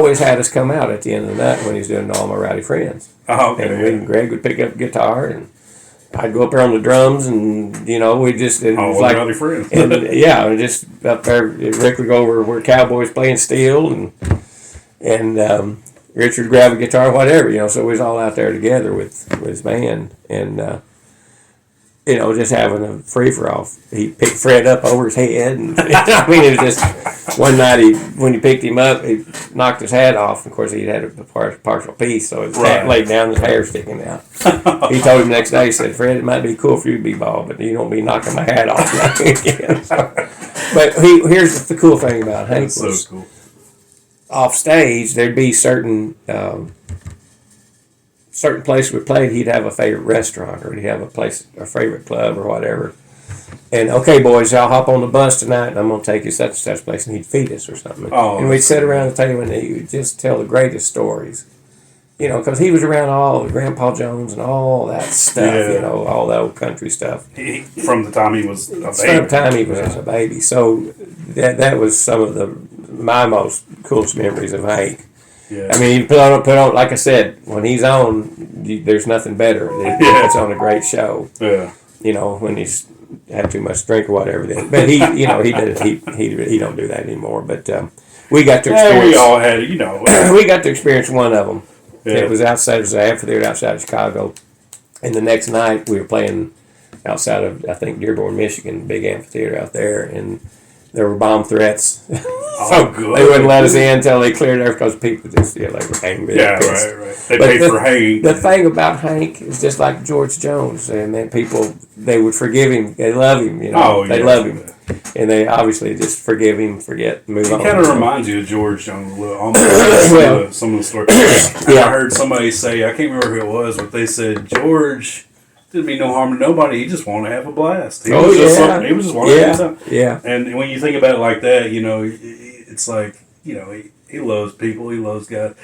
always had us come out at the end of the night when he was doing All My Rowdy Friends. Oh, okay. And we and Greg would pick up the guitar, and I'd go up there on the drums, and we just it was like Rowdy Friends. and just up there. Rick would go over where Cowboys playing steel, and Richard would grab a guitar, whatever. So we was all out there together with his band, and just having a free for all. He picked Fred up over his head, and it was just one night. When he picked him up, he knocked his hat off. Of course, he had a partial piece, so his hat laid down, his hair sticking out. He told him the next day, he said, "Fred, it might be cool for you to be bald, but you don't be knocking my hat off again." But here's the cool thing about Hank was, so cool. Off stage, there'd be certain places we played. He'd have a favorite restaurant, or he'd have a favorite club, or whatever. And okay, boys, I'll hop on the bus tonight, and I'm gonna take you to such and such place, and he'd feed us or something. And we'd sit around the table, and he would just tell the greatest stories. Because he was around all the Grandpa Jones and all that stuff. All the old country stuff. From the time he was a baby. From the time he was a baby. So that was some of my most coolest memories of Hank. Yeah. I mean, he put on, like I said, when he's on, there's nothing better. It's on a great show. Yeah. When he's had too much drink or whatever. But he don't do that anymore. But we got to experience. We all had it, we got to experience one of them. Yeah. It was outside of the amphitheater outside of Chicago, and the next night we were playing outside of, I think, Dearborn, Michigan, big amphitheater out there, and there were bomb threats. So good. They wouldn't let us in until they cleared it because people just they were hanging. Yeah, right. They paid for hanging. The thing about Hank is just like George Jones, and then people, they would forgive him. They love him, They love him. And they obviously just forgive him, forget, move on. It kind of reminds you of George Jones a little, almost some of the stories. I heard somebody say, I can't remember who it was, but they said George didn't mean no harm to nobody. He just wanted to have a blast. He was just wanting to have time. Yeah. And when you think about it like that, it's like, he loves people. He loves God.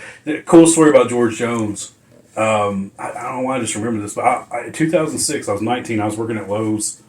Cool story about George Jones. I don't know why I just remember this, but in 2006, I was 19. I was working at Lowe's.